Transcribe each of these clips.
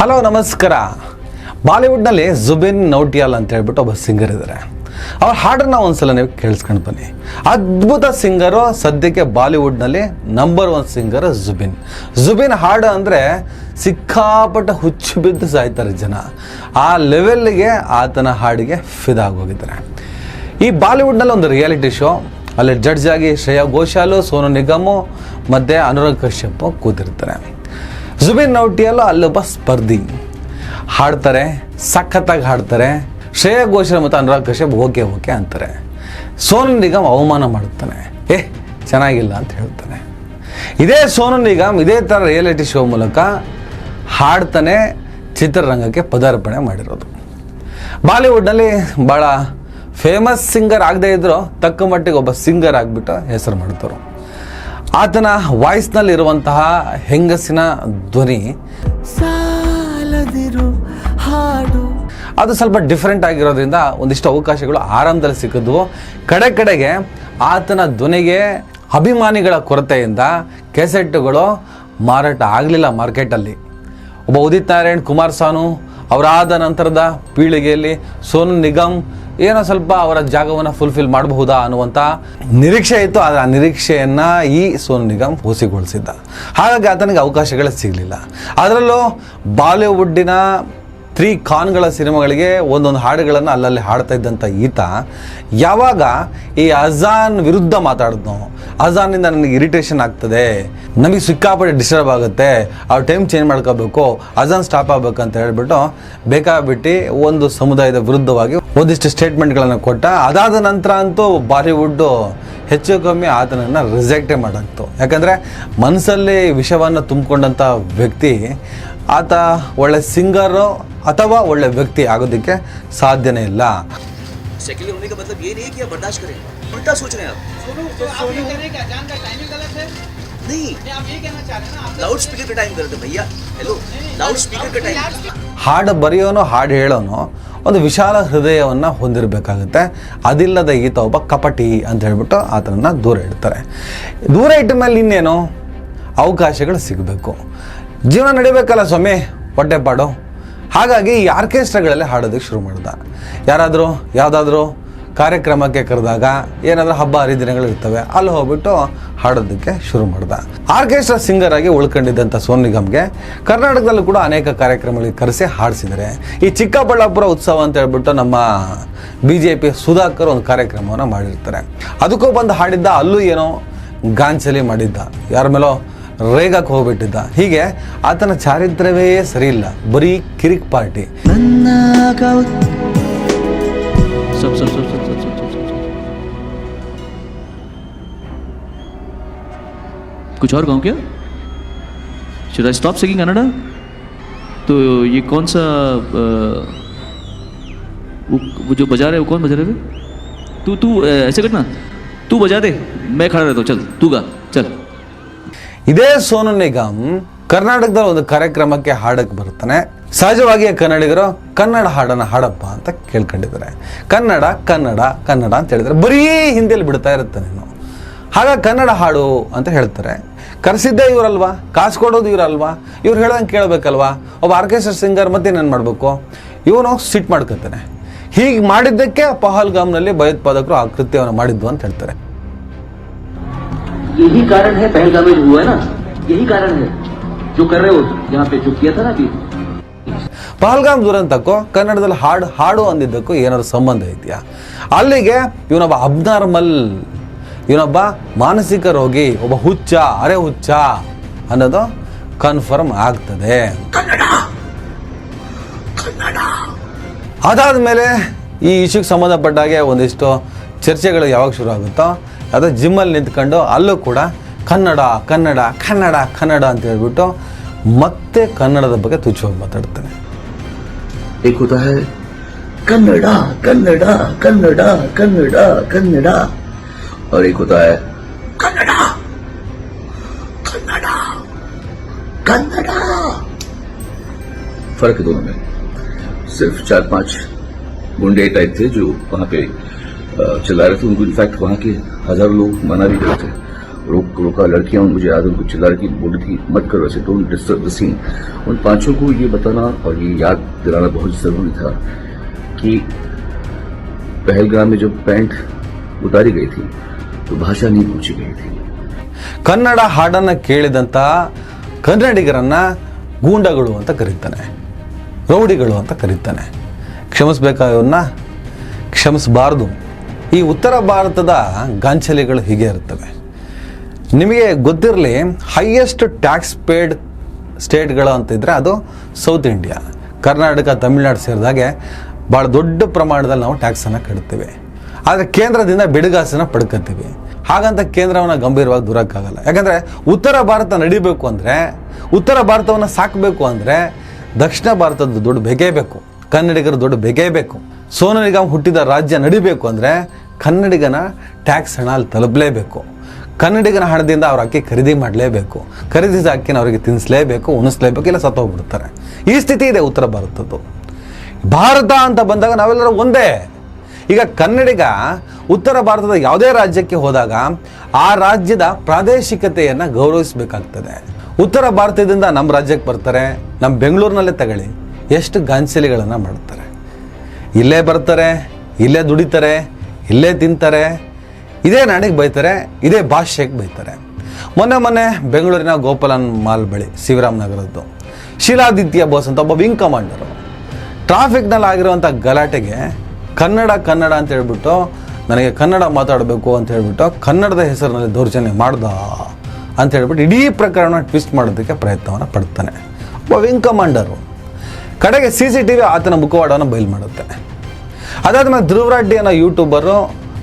Hello ನಮಸ್ಕಾರ. ಬಾಲಿವುಡ್ನಲ್ಲಿ ಜುಬಿನ್ ನೌಟಿಯಾಲ್ ಅಂತ ಹೇಳ್ಬಿಟ್ಟು ಒಬ್ಬ ಸಿಂಗರ್ ಇದ್ದಾರೆ. ಅವ್ರ ಹಾಡನ್ನ ಒಂದ್ಸಲ ನೀವು ಕೇಳಿಸ್ಕೊಂಡು ಬನ್ನಿ. ಅದ್ಭುತ ಸಿಂಗರು, ಸದ್ಯಕ್ಕೆ ಬಾಲಿವುಡ್ನಲ್ಲಿ ನಂಬರ್ 1 ಸಿಂಗರ್ ಜುಬಿನ್ ಹಾಡು ಅಂದರೆ ಸಿಕ್ಕಾಪಟ್ಟ ಹುಚ್ಚು ಬಿದ್ದು ಸಾಯ್ತಾರೆ ಜನ. ಆ ಲೆವೆಲ್ಗೆ ಆತನ ಹಾಡಿಗೆ ಫಿದಾಗೋಗಿದ್ದಾರೆ. ಈ ಬಾಲಿವುಡ್ನಲ್ಲಿ ಒಂದು ರಿಯಾಲಿಟಿ ಶೋ, ಅಲ್ಲಿ ಜಡ್ಜ್ ಆಗಿ ಶ್ರೇಯಾ ಘೋಷಾಲು, ಸೋನು ನಿಗಮ್ ಮತ್ತು ಅನುರಾಗ್ ಕಶ್ಯಪ್ ಕೂತಿರ್ತಾರೆ. ಜುಬಿನ್ ನೌಟಿಯಾಲ್ ಅಲ್ಲೊಬ್ಬ ಸ್ಪರ್ಧಿ. ಹಾಡ್ತಾರೆ, ಸಖತ್ತಾಗಿ ಹಾಡ್ತಾರೆ. ಶ್ರೇಯಾ ಘೋಷಾಲ್ ಮತ್ತು ಅನುರಾಗ್ ಕಶ್ಯಪ್ ಓಕೆ ಅಂತಾರೆ. ಸೋನು ನಿಗಮ್ ಅವಮಾನ ಮಾಡುತ್ತಾನೆ, ಚೆನ್ನಾಗಿಲ್ಲ ಅಂತ ಹೇಳ್ತಾನೆ. ಇದೇ ಸೋನು ನಿಗಮ್ ಇದೇ ಥರ ರಿಯಾಲಿಟಿ ಶೋ ಮೂಲಕ ಹಾಡ್ತಾನೆ ಚಿತ್ರರಂಗಕ್ಕೆ ಪದಾರ್ಪಣೆ ಮಾಡಿರೋದು. ಬಾಲಿವುಡ್ನಲ್ಲಿ ಭಾಳ ಫೇಮಸ್ ಸಿಂಗರ್ ಆಗದೇ ಇದ್ದರೂ ತಕ್ಕ ಮಟ್ಟಿಗೆ ಒಬ್ಬ ಸಿಂಗರ್ ಆಗಿಬಿಟ್ಟು ಹೆಸರು ಮಾಡ್ತಾರೆ. ಆತನ ವಾಯ್ಸ್ನಲ್ಲಿರುವಂತಹ ಹೆಂಗಸಿನ ಧ್ವನಿ ಅದು ಸ್ವಲ್ಪ ಡಿಫ್ರೆಂಟ್ ಆಗಿರೋದ್ರಿಂದ ಒಂದಿಷ್ಟು ಅವಕಾಶಗಳು ಆರಂಭದಲ್ಲಿ ಸಿಕ್ಕಿದ್ವು. ಕಡೆಗೆ ಆತನ ಧ್ವನಿಗೆ ಅಭಿಮಾನಿಗಳ ಕೊರತೆಯಿಂದ ಕೆಸೆಟ್ಟುಗಳು ಮಾರಾಟ ಆಗಲಿಲ್ಲ ಮಾರ್ಕೆಟಲ್ಲಿ. ಒಬ್ಬ ಉದಿತ್ ನಾರಾಯಣ್, ಕುಮಾರ್ ಸಾನು ಅವರಾದ ನಂತರದ ಪೀಳಿಗೆಯಲ್ಲಿ ಸೋನು ನಿಗಮ್ ಏನೋ ಸ್ವಲ್ಪ ಅವರ ಜಾಗವನ್ನು ಫುಲ್ಫಿಲ್ ಮಾಡಬಹುದಾ ಅನ್ನುವಂಥ ನಿರೀಕ್ಷೆ ಇತ್ತು. ಆದರೆ ಆ ನಿರೀಕ್ಷೆಯನ್ನು ಈ ಸೋನು ನಿಗಮ್ ಹುಸಿಗೊಳಿಸಿದ್ದ. ಹಾಗಾಗಿ ಆತನಿಗೆ ಅವಕಾಶಗಳೇ ಸಿಗಲಿಲ್ಲ. ಅದರಲ್ಲೂ ಬಾಲಿವುಡ್ಡಿನ 3 ಖಾನ್ಗಳ ಸಿನಿಮಾಗಳಿಗೆ ಒಂದೊಂದು ಹಾಡುಗಳನ್ನು ಅಲ್ಲಲ್ಲಿ ಹಾಡ್ತಾ ಇದ್ದಂಥ ಈತ ಯಾವಾಗ ಈ ಅಜಾನ್ ವಿರುದ್ಧ ಮಾತಾಡಿದ್ನೋ, ಅಜಾನಿಂದ ನನಗೆ ಇರಿಟೇಷನ್ ಆಗ್ತದೆ, ನಮಗೆ ಸಿಕ್ಕಾಪಟ್ಟೆ ಡಿಸ್ಟರ್ಬ್ ಆಗುತ್ತೆ, ಅವ್ರ ಟೈಮ್ ಚೇಂಜ್ ಮಾಡ್ಕೋಬೇಕು, ಅಜಾನ್ ಸ್ಟಾಪ್ ಆಗಬೇಕು ಅಂತ ಹೇಳ್ಬಿಟ್ಟು ಬೇಕಾಬಿಟ್ಟು ಒಂದು ಸಮುದಾಯದ ವಿರುದ್ಧವಾಗಿ ಒಂದಿಷ್ಟು ಸ್ಟೇಟ್ಮೆಂಟ್ಗಳನ್ನು ಕೊಟ್ಟ. ಅದಾದ ನಂತರ ಅಂತೂ ಬಾಲಿವುಡ್ಡು ಹೆಚ್ಚು ಕಮ್ಮಿ ಆತನನ್ನು ರಿಜೆಕ್ಟೇ ಮಾಡಾಕ್ತು. ಯಾಕಂದರೆ ಮನಸ್ಸಲ್ಲಿ ವಿಷವನ್ನು ತುಂಬಿಕೊಂಡಂಥ ವ್ಯಕ್ತಿ ಆತ ಒಳ್ಳೆ ಸಿಂಗರು ಅಥವಾ ಒಳ್ಳೆ ವ್ಯಕ್ತಿ ಆಗೋದಕ್ಕೆ ಸಾಧ್ಯನೇ ಇಲ್ಲ. सेक्युलर होने का मतलब ये नहीं है कि आप बर्दाश्त करें, उल्टा सोच रहे हैं आप। नहीं, आप ये कहना चाह रहे हैं ना, लाउड स्पीकर का टाइम कर दो भैया। हेलो, लाउड स्पीकर का टाइम। ಹಾಡು ಬರೆಯೋನು, ಹಾಡು ಹೇಳೋನು ಒಂದು ವಿಶಾಲ ಹೃದಯವನ್ನು ಹೊಂದಿರಬೇಕಾಗುತ್ತೆ. ಅದಿಲ್ಲದ ಈತ ಒಬ್ಬ ಕಪಟಿ ಅಂತ ಹೇಳ್ಬಿಟ್ಟು ಆತನನ್ನು ದೂರ ಇಡ್ತಾರೆ. ದೂರ ಇಟ್ಟ ಮೇಲೆ ಇನ್ನೇನು ಅವಕಾಶಗಳು ಸಿಗಬೇಕು, ಜೀವನ ನಡಿಬೇಕಲ್ಲ ಸ್ವಾಮಿ, ಹೊಟ್ಟೆಪಾಡು. ಹಾಗಾಗಿ ಈ ಆರ್ಕೆಸ್ಟ್ರಾಗಳಲ್ಲಿ ಹಾಡೋದಕ್ಕೆ ಶುರು ಮಾಡ್ದ. ಯಾರಾದರೂ ಯಾವುದಾದ್ರೂ ಕಾರ್ಯಕ್ರಮಕ್ಕೆ ಕರೆದಾಗ, ಏನಾದರೂ ಹಬ್ಬ ಹರಿದಿನಗಳು ಇರ್ತವೆ, ಅಲ್ಲಿ ಹೋಗ್ಬಿಟ್ಟು ಹಾಡೋದಕ್ಕೆ ಶುರು ಮಾಡ್ದ. ಆರ್ಕೆಸ್ಟ್ರಾ ಸಿಂಗರ್ ಆಗಿ ಉಳ್ಕೊಂಡಿದ್ದಂಥ ಸೋನು ನಿಗಮ್ಗೆ ಕರ್ನಾಟಕದಲ್ಲೂ ಕೂಡ ಅನೇಕ ಕಾರ್ಯಕ್ರಮಗಳಿಗೆ ಕರೆಸಿ ಹಾಡಿಸಿದ್ದಾರೆ. ಈ ಚಿಕ್ಕಬಳ್ಳಾಪುರ ಉತ್ಸವ ಅಂತ ಹೇಳ್ಬಿಟ್ಟು ನಮ್ಮ BJP ಸುಧಾಕರ್ ಒಂದು ಕಾರ್ಯಕ್ರಮವನ್ನು ಮಾಡಿರ್ತಾರೆ. ಅದಕ್ಕೂ ಬಂದು ಹಾಡಿದ್ದ. ಅಲ್ಲೂ ಏನೋ ಗಾಂಚಲಿ ಮಾಡಿದ್ದ, ಯಾರ ಮೇಲೋ ರೇಗಕ್ಕೆ ಹೋಗ್ಬಿಟ್ಟಿದ್ದ. ಹೀಗೆ ಆತನ ಚಾರಿತ್ರ್ಯವೇ ಸರಿ ಇಲ್ಲ, ಬರೀ ಕಿರಿಕ್ ಪಾರ್ಟಿ. कुछ और गाऊं क्या? Should I stop singing Kannada? तो ये कौन सा वो जो बजा रहे वो कौन बजा रहे थे? तू ऐसे करना, तू बजा दे, मैं खड़ा रहता हूँ, चल तू गा, चल. ಇದೇ ಸೋನು ನಿಗಮ್ ಕರ್ನಾಟಕದಲ್ಲಿ ಒಂದು ಕಾರ್ಯಕ್ರಮಕ್ಕೆ ಹಾಡಕ್ಕೆ ಬರ್ತಾನೆ. ಸಹಜವಾಗಿಯೇ ಕನ್ನಡಿಗರು ಕನ್ನಡ ಹಾಡನ್ನು ಹಾಡಪ್ಪ ಅಂತ ಕೇಳ್ಕೊಂಡಿದ್ದಾರೆ. ಕನ್ನಡ ಕನ್ನಡ ಕನ್ನಡ ಅಂತ ಹೇಳಿದ್ರೆ ಬರೀ ಹಿಂದಿಯಲ್ಲಿ ಬಿಡ್ತಾ ಇರುತ್ತೆ ನೀನು. ಹಾಗಾಗಿ ಕನ್ನಡ ಹಾಡು ಅಂತ ಹೇಳ್ತಾರೆ. ಕರೆಸಿದ್ದೇ ಇವರಲ್ವಾ, ಕಾಸು ಕೊಡೋದು ಇವರಲ್ವಾ, ಇವ್ರು ಹೇಳ್ದಂಗೆ ಕೇಳಬೇಕಲ್ವಾ. ಒಬ್ಬ ಆರ್ಕೆಸ್ಟ್ರಾ ಸಿಂಗರ್ ಮತ್ತೇನೇನು ಮಾಡಬೇಕು, ಇವನು ಸಿಟ್ ಮಾಡ್ಕೊತಾನೆ. ಹೀಗೆ ಮಾಡಿದ್ದಕ್ಕೆ ಪಹಲ್ಗಾಮ್ನಲ್ಲಿ ಭಯೋತ್ಪಾದಕರು ಆ ಕೃತ್ಯವನ್ನು ಮಾಡಿದ್ವು ಅಂತ ಹೇಳ್ತಾರೆ. यही कारण है पहलगाम में जो हुआ है ना, यही कारण है जो कर रहे हो यहाँ पे जो किया था ना अभी. ಪಹಲ್ಗಾಮ್ ದುರಂತಕ್ಕೂ ಕನ್ನಡದಲ್ಲಿ ಹಾಡು ಅಂದಿದ್ದಕ್ಕೂ ಏನಾದ್ರು ಸಂಬಂಧ ಇದೆಯಾ? ಅಲ್ಲಿಗೆ ಇವನೊಬ್ಬ ಅಬ್ನಾರ್ಮಲ್, ಇವನೊಬ್ಬ ಮಾನಸಿಕ ರೋಗಿ, ಒಬ್ಬ ಹುಚ್ಚ, ಅರೆ ಹುಚ್ಚ ಅನ್ನೋದು ಕನ್ಫರ್ಮ್ ಆಗ್ತದೆ. ಅದಾದ ಮೇಲೆ ಈ ಇಶ್ಯೂಗೆ ಸಂಬಂಧಪಟ್ಟಾಗೆ ಒಂದಿಷ್ಟು ಚರ್ಚೆಗಳು ಯಾವಾಗ ಶುರು ಆಗುತ್ತೋ, ಅದು ಜಿಮ್ಮಲ್ಲಿ ನಿಂತ್ಕೊಂಡು ಅಲ್ಲೂ ಕೂಡ ಕನ್ನಡ ಕನ್ನಡ ಕನ್ನಡ ಕನ್ನಡ ಅಂತ ಹೇಳ್ಬಿಟ್ಟು ಮತ್ತೆ ಕನ್ನಡದ ಬಗ್ಗೆ ತುಚ್ಛವಾಗಿ ಮಾತಾಡ್ತಾನೆ. एक होता है कन्नड़ा कन्नड़ा कन्नड़ा कन्नड़ा कन्नड़ा और एक होता है कन्नड़ा कन्नड़ा कन्नड़ा. फर्क है दोनों में. सिर्फ 4-5 गुंडे टाइप थे जो वहां पे चिल्ला रहे थे. उनको इनफैक्ट वहां के हजारों लोग मना भी करते थे. और रोका, लड़कियां मुझे याद उनको चिल्ला रही बोली थी मत करो ऐसे, डोंट डिस्टर्ब द सीन। उन 5 को ये बताना और ये याद दिलाना बहुत जरूरी था कि पहलगाम में जब पैंट उतारी गई थी तो भाषा नहीं पूछी गई थी। ಕನ್ನಡ ಹಾಡನ್ನು ಕೇಳಿದಂಥ ಕನ್ನಡಿಗರನ್ನ ಗೂಂಡಗಳು ಅಂತ ಕರೀತಾನೆ, ರೌಡಿಗಳು ಅಂತ ಕರೀತಾನೆ. ಕ್ಷಮಿಸ್ಬೇಕಾದವನ್ನ ಕ್ಷಮಿಸಬಾರ್ದು. ಈ ಉತ್ತರ ಭಾರತದ ಗಾಂಚಲಿಗಳು ಹೀಗೆ ಇರ್ತವೆ. ನಿಮಗೆ ಗೊತ್ತಿರಲಿ, ಹೈಯೆಸ್ಟ್ ಟ್ಯಾಕ್ಸ್ ಪೇಡ್ ಸ್ಟೇಟ್ಗಳು ಅಂತಿದ್ರೆ ಅದು ಸೌತ್ ಇಂಡಿಯಾ, ಕರ್ನಾಟಕ, ತಮಿಳುನಾಡು ಸೇರಿದಾಗೆ ಭಾಳ ದೊಡ್ಡ ಪ್ರಮಾಣದಲ್ಲಿ ನಾವು ಟ್ಯಾಕ್ಸನ್ನು ಕಟ್ತೀವಿ. ಆದರೆ ಕೇಂದ್ರದಿಂದ ಬಿಡುಗಾಸನ್ನು ಪಡ್ಕೊತೀವಿ. ಹಾಗಂತ ಕೇಂದ್ರವನ್ನು ಗಂಭೀರವಾಗಿ ದೂರಕ್ಕಾಗಲ್ಲ. ಯಾಕಂದರೆ ಉತ್ತರ ಭಾರತ ನಡಿಬೇಕು ಅಂದರೆ, ಉತ್ತರ ಭಾರತವನ್ನು ಸಾಕಬೇಕು ಅಂದರೆ ದಕ್ಷಿಣ ಭಾರತದ ದುಡ್ಡು ಬೇಕೇ ಬೇಕು, ಕನ್ನಡಿಗರ ದುಡ್ಡು ಬೇಕೇ ಬೇಕು. ಸೋನು ನಿಗಮ್ ಹುಟ್ಟಿದ ರಾಜ್ಯ ನಡಿಬೇಕು ಅಂದರೆ ಕನ್ನಡಿಗನ ಟ್ಯಾಕ್ಸ್ ಹಣ ಅಲ್ಲಿ ತಲುಪಲೇಬೇಕು. ಕನ್ನಡಿಗನ ಹಣದಿಂದ ಅವ್ರ ಅಕ್ಕಿ ಖರೀದಿ ಮಾಡಲೇಬೇಕು. ಖರೀದಿಸಿದ ಅಕ್ಕಿನ ಅವರಿಗೆ ತಿನ್ನಿಸಲೇಬೇಕು, ಉಣಿಸ್ಲೇಬೇಕು, ಇಲ್ಲ ಸತ್ತೋಗ್ಬಿಡ್ತಾರೆ. ಈ ಸ್ಥಿತಿ ಇದೆ ಉತ್ತರ ಭಾರತದ್ದು. ಭಾರತ ಅಂತ ಬಂದಾಗ ನಾವೆಲ್ಲರೂ ಒಂದೇ. ಈಗ ಕನ್ನಡಿಗ ಉತ್ತರ ಭಾರತದ ಯಾವುದೇ ರಾಜ್ಯಕ್ಕೆ ಹೋದಾಗ ಆ ರಾಜ್ಯದ ಪ್ರಾದೇಶಿಕತೆಯನ್ನು ಗೌರವಿಸಬೇಕಾಗ್ತದೆ. ಉತ್ತರ ಭಾರತದಿಂದ ನಮ್ಮ ರಾಜ್ಯಕ್ಕೆ ಬರ್ತಾರೆ, ನಮ್ಮ ಬೆಂಗಳೂರಿನಲ್ಲೇ ತಗೊಳ್ಳಿ, ಎಷ್ಟು ಗಾಂಚಲಿಗಳನ್ನು ಮಾಡ್ತಾರೆ. ಇಲ್ಲೇ ಬರ್ತಾರೆ, ಇಲ್ಲೇ ದುಡಿತಾರೆ, ಇಲ್ಲೇ ತಿಂತಾರೆ, ಇದೇ ನಾಡಿಗೆ ಬೈತಾರೆ, ಇದೇ ಭಾಷೆಗೆ ಬೈತಾರೆ. ಮೊನ್ನೆ ಬೆಂಗಳೂರಿನ ಗೋಪಾಲನ್ ಮಾಲ್ ಬಳಿ ಶಿವರಾಮ್ ನಗರದ್ದು ಶೀಲಾದಿತ್ಯ ಬೋಸ್ ಅಂತ ಒಬ್ಬ ವಿಂಗ್ ಕಮಾಂಡರು ಟ್ರಾಫಿಕ್ನಲ್ಲಿ ಆಗಿರುವಂಥ ಗಲಾಟೆಗೆ ಕನ್ನಡ ಅಂತ ಹೇಳ್ಬಿಟ್ಟು, ನನಗೆ ಕನ್ನಡ ಮಾತಾಡಬೇಕು ಅಂತ ಹೇಳ್ಬಿಟ್ಟು ಕನ್ನಡದ ಹೆಸರಿನಲ್ಲಿ ದೌರ್ಜನ್ಯ ಮಾಡ್ದ ಅಂತ ಹೇಳ್ಬಿಟ್ಟು ಇಡೀ ಪ್ರಕರಣ ಟ್ವಿಸ್ಟ್ ಮಾಡೋದಕ್ಕೆ ಪ್ರಯತ್ನವನ್ನು ಪಡ್ತಾನೆ ಒಬ್ಬ ವಿಂಗ್ ಕಮಾಂಡರು. ಕಡೆಗೆ CCTV ಆತನ ಮುಖವಾಡವನ್ನು ಬಯಲು ಮಾಡುತ್ತೆ. ಅದಾದ್ಮೇಲೆ ಧ್ರುವರೆಡ್ಡಿ ಅನ್ನೋ ಯೂಟ್ಯೂಬರು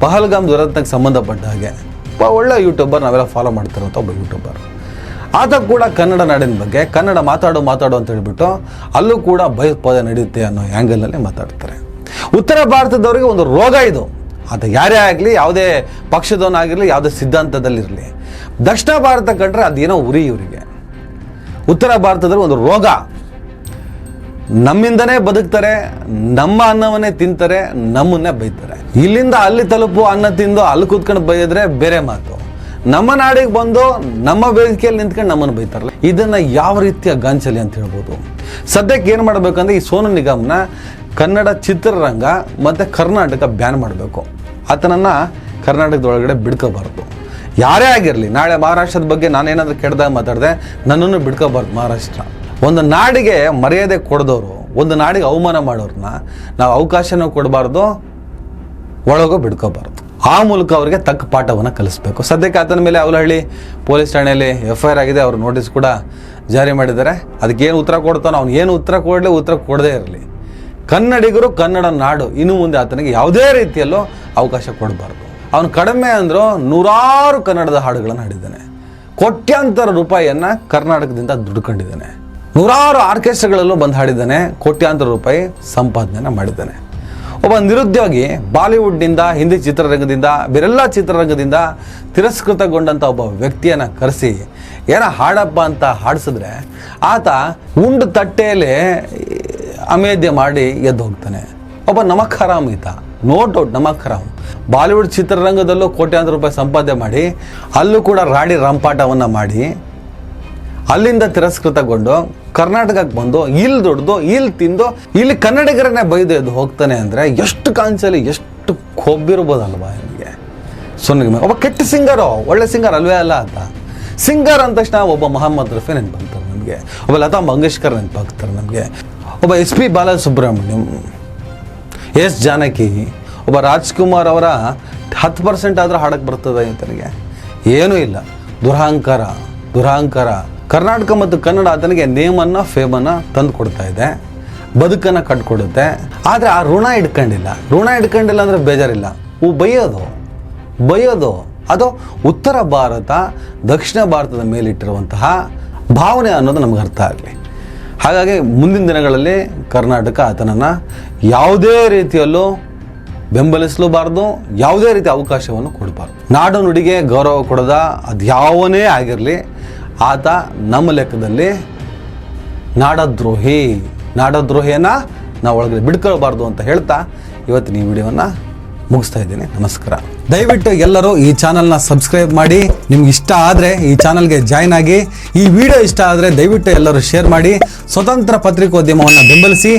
ಪಹಲ್ಗಾಮ್ ದುರಂತಕ್ಕೆ ಸಂಬಂಧಪಟ್ಟ ಹಾಗೆ ಒಳ್ಳೆ ಯೂಟ್ಯೂಬರ್, ನಾವೆಲ್ಲ ಫಾಲೋ ಮಾಡ್ತಿರೋಂಥ ಒಬ್ಬ ಯೂಟ್ಯೂಬರ್, ಆತ ಕೂಡ ಕನ್ನಡ ನಾಡಿನ ಬಗ್ಗೆ ಕನ್ನಡ ಮಾತಾಡು ಅಂತ ಹೇಳ್ಬಿಟ್ಟು ಅಲ್ಲೂ ಕೂಡ ಭಯೋತ್ಪಾದನೆ ನಡೆಯುತ್ತೆ ಅನ್ನೋ ಆ್ಯಂಗಲ್ನಲ್ಲಿ ಮಾತಾಡ್ತಾರೆ. ಉತ್ತರ ಭಾರತದವರಿಗೆ ಒಂದು ರೋಗ ಇದು. ಆತ ಯಾರೇ ಆಗಲಿ, ಯಾವುದೇ ಪಕ್ಷದವನಾಗಿರಲಿ, ಯಾವುದೇ ಸಿದ್ಧಾಂತದಲ್ಲಿರಲಿ, ದಕ್ಷಿಣ ಭಾರತ ಕಂಡ್ರೆ ಅದೇನೋ ಉರಿ ಇವರಿಗೆ. ಉತ್ತರ ಭಾರತದಲ್ಲಿ ಒಂದು ರೋಗ. ನಮ್ಮಿಂದನೇ ಬದುಕ್ತಾರೆ, ನಮ್ಮ ಅನ್ನವನ್ನೇ ತಿಂತಾರೆ, ನಮ್ಮನ್ನೇ ಬೈತಾರೆ. ಇಲ್ಲಿಂದ ಅಲ್ಲಿ ತಲುಪು ಅನ್ನ ತಿಂದು ಅಲ್ಲಿ ಕೂತ್ಕೊಂಡು ಬೈದ್ರೆ ಬೇರೆ ಮಾತು. ನಮ್ಮ ನಾಡಿಗೆ ಬಂದು ನಮ್ಮ ವೇದಿಕೆಯಲ್ಲಿ ನಿಂತ್ಕೊಂಡು ನಮ್ಮನ್ನು ಬೈತಾರಲ್ಲ, ಇದನ್ನ ಯಾವ ರೀತಿಯ ಗಾಂಚಲಿ ಅಂತ ಹೇಳ್ಬೋದು. ಸದ್ಯಕ್ಕೆ ಏನು ಮಾಡಬೇಕಂದ್ರೆ ಈ ಸೋನು ನಿಗಮ್ನ ಕನ್ನಡ ಚಿತ್ರರಂಗ ಮತ್ತು ಕರ್ನಾಟಕ ಬ್ಯಾನ್ ಮಾಡಬೇಕು. ಆತನನ್ನು ಕರ್ನಾಟಕದೊಳಗಡೆ ಬಿಡ್ಕೋಬಾರ್ದು. ಯಾರೇ ಆಗಿರಲಿ, ನಾಳೆ ಮಹಾರಾಷ್ಟ್ರದ ಬಗ್ಗೆ ನಾನೇನಾದರೂ ಕೆಟ್ಟದಾಗ ಮಾತಾಡಿದೆ, ನನ್ನನ್ನು ಬಿಡ್ಕೋಬಾರ್ದು. ಮಹಾರಾಷ್ಟ್ರ ಒಂದು ನಾಡಿಗೆ ಮರ್ಯಾದೆ ಕೊಡದವರು, ಒಂದು ನಾಡಿಗೆ ಅವಮಾನ ಮಾಡೋರನ್ನ ನಾವು ಅವಕಾಶನೂ ಕೊಡಬಾರ್ದು, ಒಳಗೋ ಬಿಡ್ಕೋಬಾರ್ದು. ಆ ಮೂಲಕ ಅವರಿಗೆ ತಕ್ಕ ಪಾಠವನ್ನು ಕಲಿಸ್ಬೇಕು. ಸದ್ಯಕ್ಕೆ ಆತನ ಮೇಲೆ ಅವಲಹಳ್ಳಿ ಪೊಲೀಸ್ ಠಾಣೆಯಲ್ಲಿ FIR ಆಗಿದೆ. ಅವರು ನೋಟಿಸ್ ಕೂಡ ಜಾರಿ ಮಾಡಿದ್ದಾರೆ. ಅದಕ್ಕೇನು ಉತ್ತರ ಕೊಡ್ತಾನೋ, ಅವ್ನು ಏನು ಉತ್ತರ ಕೊಡಲಿ, ಉತ್ತರ ಕೊಡದೇ ಇರಲಿ. ಕನ್ನಡಿಗರು, ಕನ್ನಡ ನಾಡು, ಇನ್ನು ಮುಂದೆ ಆತನಿಗೆ ಯಾವುದೇ ರೀತಿಯಲ್ಲೂ ಅವಕಾಶ ಕೊಡಬಾರ್ದು. ಅವನು ಕಡಿಮೆ ಅಂದರೂ 100 ಕನ್ನಡದ ಹಾಡುಗಳನ್ನು ಹಾಡಿದ್ದಾನೆ. ಕೋಟ್ಯಾಂತರ ರೂಪಾಯಿಯನ್ನು ಕರ್ನಾಟಕದಿಂದ ದುಡ್ಕೊಂಡಿದ್ದಾನೆ. 100 ಆರ್ಕೆಸ್ಟ್ರಾಗಳಲ್ಲೂ ಬಂದು ಹಾಡಿದ್ದಾನೆ. ಕೋಟ್ಯಾಂತರ ರೂಪಾಯಿ ಸಂಪಾದನೆಯನ್ನು ಮಾಡಿದ್ದಾನೆ. ಒಬ್ಬ ನಿರುದ್ಯೋಗಿ, ಬಾಲಿವುಡ್ನಿಂದ, ಹಿಂದಿ ಚಿತ್ರರಂಗದಿಂದ, ಬೇರೆಲ್ಲ ಚಿತ್ರರಂಗದಿಂದ ತಿರಸ್ಕೃತಗೊಂಡಂಥ ಒಬ್ಬ ವ್ಯಕ್ತಿಯನ್ನು ಕರೆಸಿ ಏನೋ ಹಾಡಪ್ಪ ಅಂತ ಹಾಡಿಸಿದ್ರೆ ಆತ ಉಂಡು ತಟ್ಟೆಯಲ್ಲಿ ಅಮೇಧ್ಯ ಮಾಡಿ ಎದ್ದು ಹೋಗ್ತಾನೆ. ಒಬ್ಬ ನಮಕ್ ಹರಾಮ್ ಈತ, ನೋ ಡೌಟ್ ನಮಕ್ ಹರಾಮ್. ಬಾಲಿವುಡ್ ಚಿತ್ರರಂಗದಲ್ಲೂ ಕೋಟ್ಯಾಂತರ ರೂಪಾಯಿ ಸಂಪಾದನೆ ಮಾಡಿ ಅಲ್ಲೂ ಕೂಡ ರಾಡಿ ರಂಪಾಟವನ್ನು ಮಾಡಿ ಅಲ್ಲಿಂದ ತಿರಸ್ಕೃತಗೊಂಡು ಕರ್ನಾಟಕಕ್ಕೆ ಬಂದು ಇಲ್ಲಿ ದುಡ್ದು, ಇಲ್ಲಿ ತಿಂದು, ಇಲ್ಲಿ ಕನ್ನಡಿಗರನ್ನೇ ಬೈದು ಎದ್ದು ಹೋಗ್ತಾನೆ ಅಂದರೆ ಎಷ್ಟು ಕಾಂಚಲಿ, ಎಷ್ಟು ಕೊಬ್ಬಿರ್ಬೋದಲ್ವಾ ನಿಮಗೆ. ಸೋನು ಒಬ್ಬ ಕೆಟ್ಟ ಸಿಂಗರು, ಒಳ್ಳೆ ಸಿಂಗರ್ ಅಲ್ವೇ ಅಲ್ಲ ಆತ. ಸಿಂಗರ್ ಅಂದ ತಕ್ಷಣ ಒಬ್ಬ ಮೊಹಮ್ಮದ್ ರಫಿ ನೆನಪಾಗ್ತಾರೆ ನಮಗೆ, ಒಬ್ಬ ಲತಾ ಮಂಗೇಶ್ಕರ್ ನೆನಪಾಗ್ತಾರೆ ನಮಗೆ, ಒಬ್ಬ SP ಬಾಲಸುಬ್ರಹ್ಮಣ್ಯಂ, S ಜಾನಕಿ, ಒಬ್ಬ ರಾಜ್ಕುಮಾರ್ ಅವರ 10% ಆದರೂ ಹಾಡಕ್ಕೆ ಬರ್ತದೆ ಆತನಿಗೆ? ಏನೂ ಇಲ್ಲ. ದುರಹಂಕಾರ. ಕರ್ನಾಟಕ ಮತ್ತು ಕನ್ನಡ ಆತನಿಗೆ ನೇಮನ್ನು, ಫೇಮನ್ನು ತಂದು ಕೊಡ್ತಾ ಇದೆ, ಬದುಕನ್ನು ಕಟ್ಕೊಡುತ್ತೆ. ಆದರೆ ಆ ಋಣ ಇಟ್ಕೊಂಡಿಲ್ಲ ಅಂದರೆ ಬೇಜಾರಿಲ್ಲ. ಬೈಯೋದು ಅದು ಉತ್ತರ ಭಾರತ ದಕ್ಷಿಣ ಭಾರತದ ಮೇಲಿಟ್ಟಿರುವಂತಹ ಭಾವನೆ ಅನ್ನೋದು ನಮ್ಗೆ ಅರ್ಥ ಆಗಲಿ. ಹಾಗಾಗಿ ಮುಂದಿನ ದಿನಗಳಲ್ಲಿ ಕರ್ನಾಟಕ ಆತನನ್ನು ಯಾವುದೇ ರೀತಿಯಲ್ಲೂ ಬೆಂಬಲಿಸಲೂಬಾರ್ದು, ಯಾವುದೇ ರೀತಿ ಅವಕಾಶವನ್ನು ಕೊಡಬಾರ್ದು. ನಾಡು ನುಡಿಗೆ ಗೌರವ ಕೊಡದ ಅದ್ಯಾವನೇ ಆಗಿರಲಿ, ಆತ ನಮ್ಮ ಲೆಕ್ಕದಲ್ಲಿ ನಾಡದ್ರೋಹಿಯನ್ನು ನಾವು ಒಳಗಡೆ ಬಿಡ್ಕೊಳ್ಬಾರ್ದು ಅಂತ ಹೇಳ್ತಾ ಇವತ್ತಿನ ಈ ವಿಡಿಯೋವನ್ನು ಮುಗಿಸ್ತಾ ಇದ್ದೀನಿ. ನಮಸ್ಕಾರ. ದಯವಿಟ್ಟು ಎಲ್ಲರೂ ಈ ಚಾನಲ್ನ ಸಬ್ಸ್ಕ್ರೈಬ್ ಮಾಡಿ. ನಿಮ್ಗೆ ಇಷ್ಟ ಆದರೆ ಈ ಚಾನಲ್ಗೆ ಜಾಯ್ನ್ ಆಗಿ. ಈ ವಿಡಿಯೋ ಇಷ್ಟ ಆದರೆ ದಯವಿಟ್ಟು ಎಲ್ಲರೂ ಶೇರ್ ಮಾಡಿ. ಸ್ವತಂತ್ರ ಪತ್ರಿಕೋದ್ಯಮವನ್ನು ಬೆಂಬಲಿಸಿ.